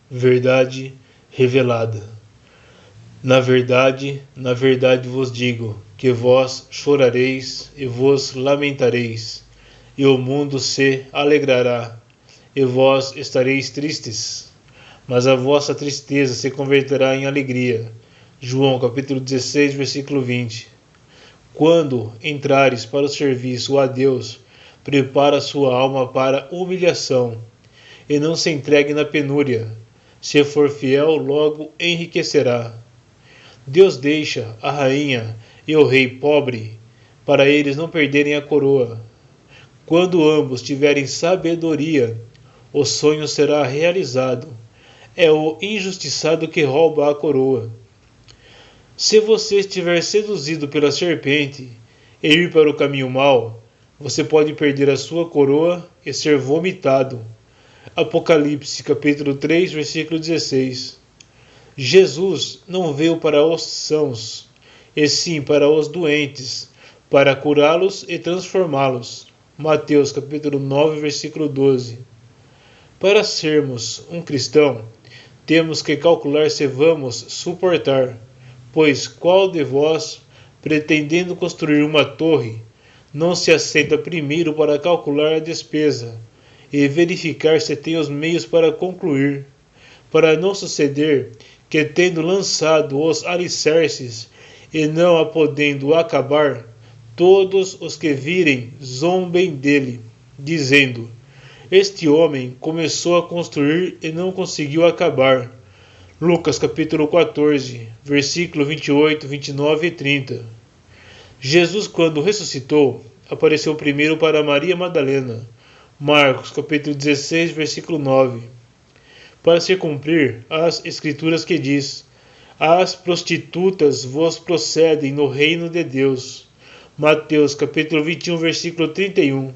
Verdade revelada. Na verdade vos digo, que vós chorareis e vos lamentareis, e o mundo se alegrará, e vós estareis tristes, mas a vossa tristeza se converterá em alegria. João capítulo 16, versículo 20. Quando entrares para o serviço a Deus, prepara sua alma para humilhação, e não se entregue na penúria. Se for fiel, logo enriquecerá. Deus deixa a rainha e o rei pobre, para eles não perderem a coroa. Quando ambos tiverem sabedoria, o sonho será realizado. É o injustiçado que rouba a coroa. Se você estiver seduzido pela serpente e ir para o caminho mau, você pode perder a sua coroa e ser vomitado. Apocalipse capítulo 3, versículo 16. Jesus não veio para os sãos, e sim para os doentes, para curá-los e transformá-los. Mateus capítulo 9, versículo 12. Para sermos um cristão, temos que calcular se vamos suportar, pois qual de vós, pretendendo construir uma torre, não se assenta primeiro para calcular a despesa e verificar se tem os meios para concluir, para não suceder que, tendo lançado os alicerces e não a podendo acabar, todos os que virem zombem dele, dizendo: este homem começou a construir e não conseguiu acabar. Lucas capítulo 14, versículo 28, 29 e 30. Jesus, quando ressuscitou, apareceu primeiro para Maria Madalena. Marcos capítulo 16, versículo 9. Para se cumprir as escrituras que diz: as prostitutas vos procedem no reino de Deus. Mateus capítulo 21, versículo 31.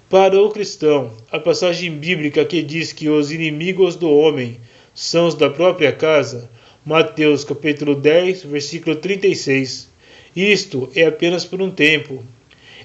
Para o cristão, a passagem bíblica que diz que os inimigos do homem são os da própria casa, Mateus capítulo 10, versículo 36. Isto é apenas por um tempo.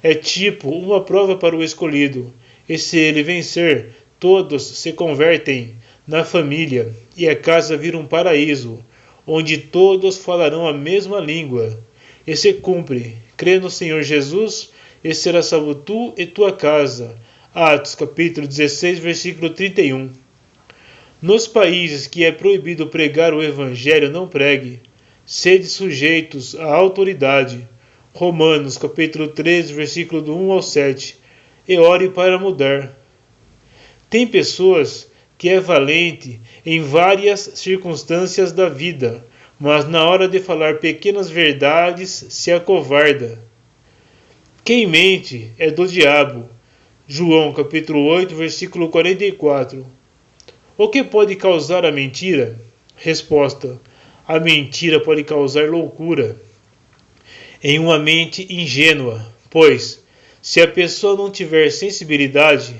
É tipo uma prova para o escolhido, e se ele vencer, todos se convertem na família, e a casa vira um paraíso, onde todos falarão a mesma língua. E se cumpre: crê no Senhor Jesus, e será salvo tu e tua casa. Atos capítulo 16, versículo 31. Nos países que é proibido pregar o evangelho, não pregue. Sede sujeitos à autoridade. Romanos capítulo 13, versículo do 1 ao 7. E ore para mudar. Tem pessoas que é valente em várias circunstâncias da vida, mas na hora de falar pequenas verdades se acovarda. Quem mente é do diabo. João capítulo 8, versículo 44. O que pode causar a mentira? Resposta: a mentira pode causar loucura em uma mente ingênua, pois, se a pessoa não tiver sensibilidade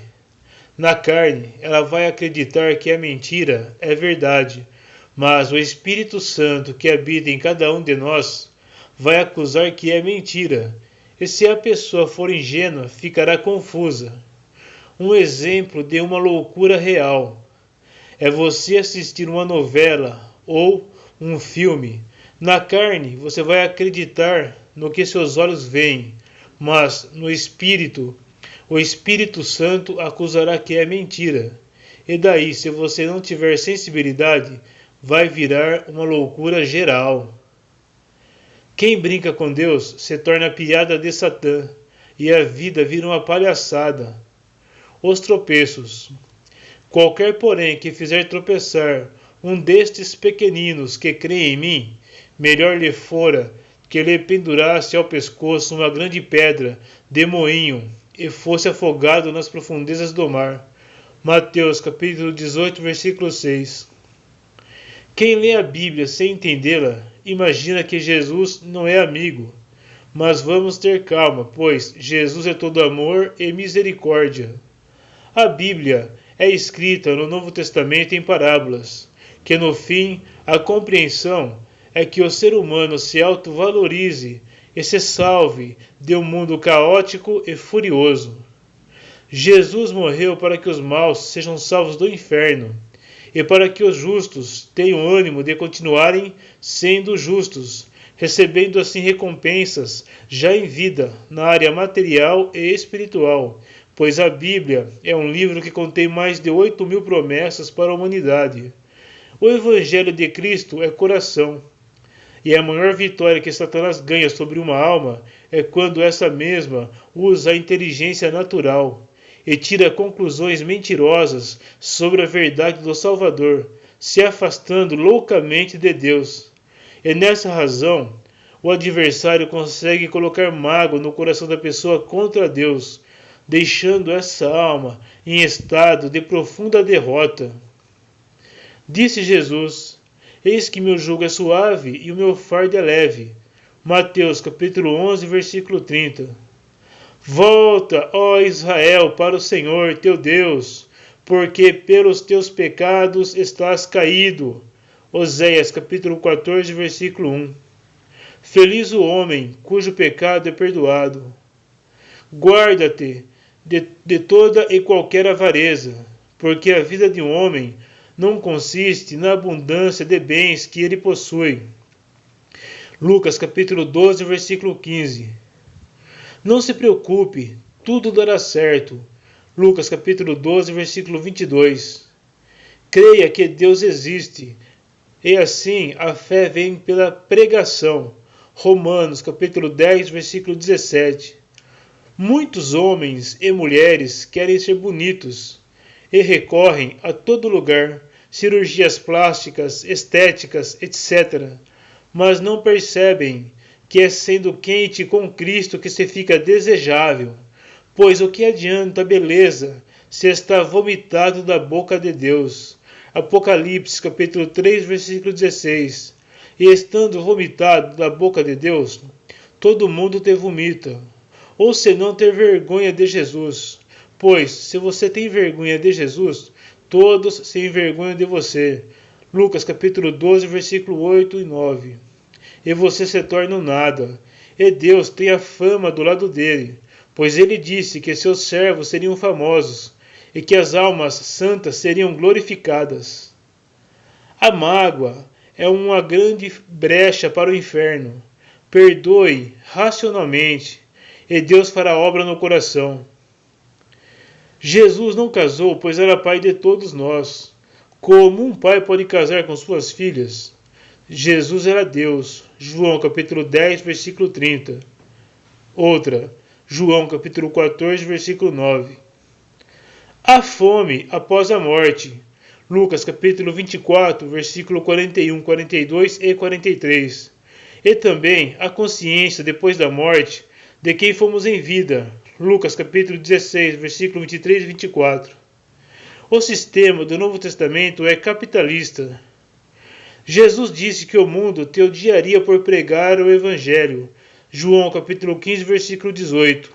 na carne, ela vai acreditar que a mentira é verdade, mas o Espírito Santo que habita em cada um de nós vai acusar que é mentira, e se a pessoa for ingênua, ficará confusa. Um exemplo de uma loucura real é você assistir uma novela ou um filme. Na carne, você vai acreditar no que seus olhos veem, mas no Espírito, o Espírito Santo acusará que é mentira. E daí, se você não tiver sensibilidade, vai virar uma loucura geral. Quem brinca com Deus se torna piada de Satã, e a vida vira uma palhaçada. Os tropeços. Qualquer, porém, que fizer tropeçar um destes pequeninos que creem em mim, melhor lhe fora que lhe pendurasse ao pescoço uma grande pedra de moinho e fosse afogado nas profundezas do mar. Mateus capítulo 18, versículo 6. Quem lê a Bíblia sem entendê-la, imagina que Jesus não é amigo. Mas vamos ter calma, pois Jesus é todo amor e misericórdia. A Bíblia é escrita no Novo Testamento em parábolas, que no fim a compreensão é que o ser humano se autovalorize e se salve de um mundo caótico e furioso. Jesus morreu para que os maus sejam salvos do inferno, e para que os justos tenham ânimo de continuarem sendo justos, recebendo assim recompensas já em vida, na área material e espiritual, pois a Bíblia é um livro que contém mais de 8.000 promessas para a humanidade. O Evangelho de Cristo é coração, e a maior vitória que Satanás ganha sobre uma alma é quando essa mesma usa a inteligência natural e tira conclusões mentirosas sobre a verdade do Salvador, se afastando loucamente de Deus. E nessa razão, o adversário consegue colocar mágoa no coração da pessoa contra Deus, deixando essa alma em estado de profunda derrota. Disse Jesus: eis que meu jugo é suave e o meu fardo é leve. Mateus capítulo 11, versículo 30. Volta, ó Israel, para o Senhor teu Deus, porque pelos teus pecados estás caído. Oséias capítulo 14, versículo 1. Feliz o homem cujo pecado é perdoado. Guarda-te de toda e qualquer avareza, porque a vida de um homem não consiste na abundância de bens que ele possui. Lucas capítulo 12, versículo 15. Não se preocupe, tudo dará certo. Lucas capítulo 12, versículo 22. Creia que Deus existe, e assim a fé vem pela pregação. Romanos capítulo 10, versículo 17. Muitos homens e mulheres querem ser bonitos e recorrem a todo lugar, cirurgias plásticas, estéticas, etc., mas não percebem que é sendo quente com Cristo que se fica desejável, pois o que adianta a beleza se está vomitado da boca de Deus? Apocalipse capítulo 3, versículo 16. E estando vomitado da boca de Deus, todo mundo te vomita. Ou se não ter vergonha de Jesus, pois se você tem vergonha de Jesus, todos se envergonham de você. Lucas capítulo 12, versículo 8 e 9. E você se torna um nada, e Deus tem a fama do lado dele, pois ele disse que seus servos seriam famosos, e que as almas santas seriam glorificadas. A mágoa é uma grande brecha para o inferno. Perdoe racionalmente, e Deus fará obra no coração. Jesus não casou, pois era pai de todos nós. Como um pai pode casar com suas filhas? Jesus era Deus. João capítulo 10, versículo 30. Outra, João capítulo 14, versículo 9. A fome após a morte. Lucas capítulo 24, versículo 41, 42 e 43. E também a consciência depois da morte de quem fomos em vida. Lucas capítulo 16, versículo 23 e 24. O sistema do Novo Testamento é capitalista. Jesus disse que o mundo te odiaria por pregar o Evangelho. João capítulo 15, versículo 18.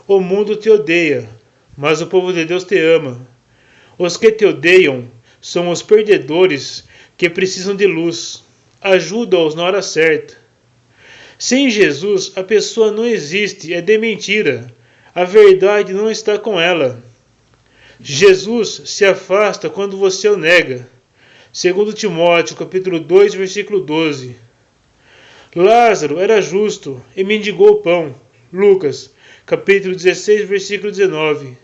O mundo te odeia, mas o povo de Deus te ama. Os que te odeiam são os perdedores que precisam de luz. Ajuda-os na hora certa. Sem Jesus, a pessoa não existe, é de mentira. A verdade não está com ela. Jesus se afasta quando você o nega. Segundo Timóteo, capítulo 2, versículo 12. Lázaro era justo e mendigou pão. Lucas, capítulo 16, versículo 19.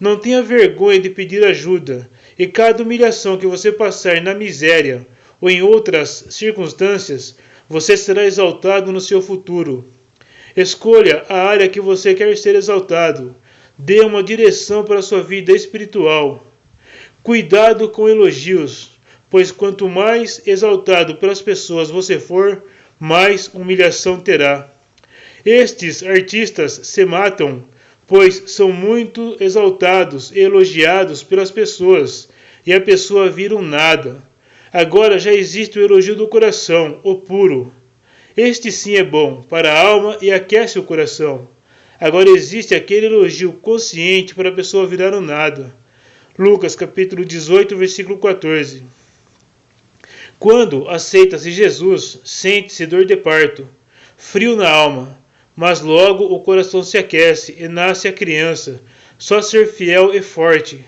Não tenha vergonha de pedir ajuda, e cada humilhação que você passar na miséria ou em outras circunstâncias, você será exaltado no seu futuro. Escolha a área que você quer ser exaltado. Dê uma direção para a sua vida espiritual. Cuidado com elogios, pois quanto mais exaltado pelas pessoas você for, mais humilhação terá. Estes artistas se matam, pois são muito exaltados e elogiados pelas pessoas, e a pessoa vira um nada. Agora já existe o elogio do coração, o puro. Este sim é bom para a alma e aquece o coração. Agora existe aquele elogio consciente para a pessoa virar um nada. Lucas capítulo 18, versículo 14. Quando aceita-se Jesus, sente-se dor de parto, frio na alma, mas logo o coração se aquece e nasce a criança, só ser fiel e forte.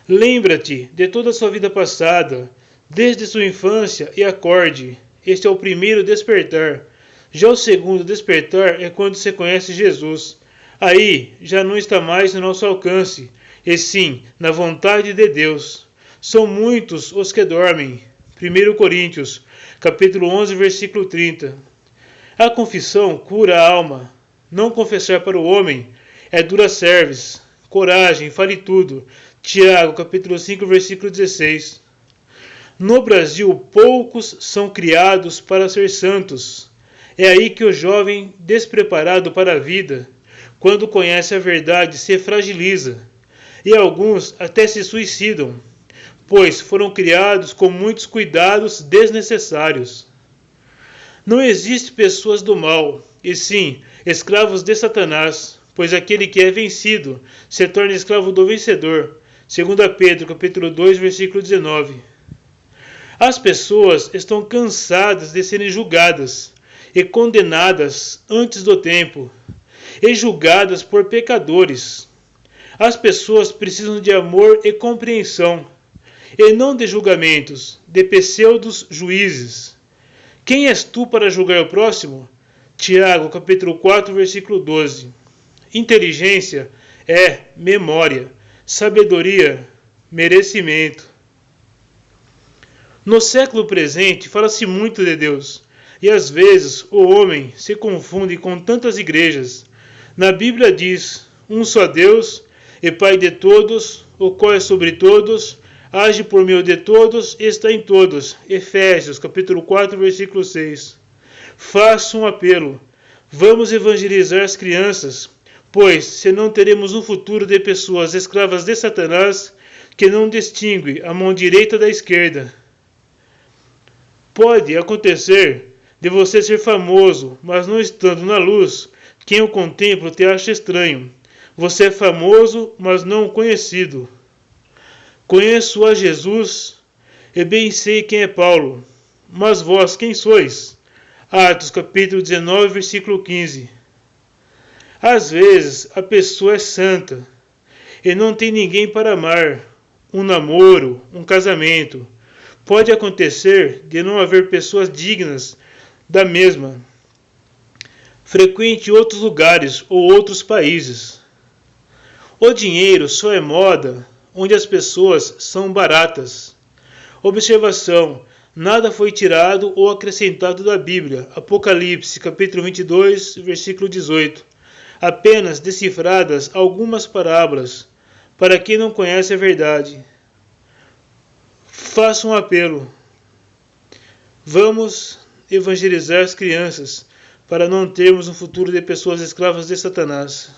Lembra-te de toda a sua vida passada, desde sua infância, e acorde. Este é o primeiro despertar. Já o segundo despertar é quando você conhece Jesus. Aí já não está mais no nosso alcance, e sim na vontade de Deus. São muitos os que dormem. 1 Coríntios, capítulo 11, versículo 30. A confissão cura a alma. Não confessar para o homem é dura cerviz. Coragem, fale tudo. Tiago, capítulo 5, versículo 16. No Brasil, poucos são criados para ser santos. É aí que o jovem, despreparado para a vida, quando conhece a verdade, se fragiliza. E alguns até se suicidam, pois foram criados com muitos cuidados desnecessários. Não existe pessoas do mal, e sim escravos de Satanás, pois aquele que é vencido se torna escravo do vencedor. 2 Pedro, capítulo 2, versículo 19. As pessoas estão cansadas de serem julgadas e condenadas antes do tempo, e julgadas por pecadores. As pessoas precisam de amor e compreensão, e não de julgamentos, de pseudos juízes. Quem és tu para julgar o próximo? Tiago, capítulo 4, versículo 12. Inteligência é memória, sabedoria, merecimento. No século presente, fala-se muito de Deus, e às vezes o homem se confunde com tantas igrejas. Na Bíblia diz, um só Deus, e Pai de todos, o qual é sobre todos, age por meio de todos e está em todos. Efésios, capítulo 4, versículo 6. Faço um apelo. Vamos evangelizar as crianças, pois senão teremos um futuro de pessoas escravas de Satanás que não distingue a mão direita da esquerda. Pode acontecer de você ser famoso, mas não estando na luz, quem o contempla te acha estranho. Você é famoso, mas não conhecido. Conheço a Jesus e bem sei quem é Paulo. Mas vós quem sois? Atos capítulo 19, versículo 15. Às vezes a pessoa é santa e não tem ninguém para amar. Um namoro, um casamento. Pode acontecer de não haver pessoas dignas da mesma. Frequente outros lugares ou outros países. O dinheiro só é moda onde as pessoas são baratas. Observação: nada foi tirado ou acrescentado da Bíblia. Apocalipse, capítulo 22, versículo 18. Apenas decifradas algumas parábolas, para quem não conhece a verdade. Faço um apelo. Vamos evangelizar as crianças, para não termos um futuro de pessoas escravas de Satanás.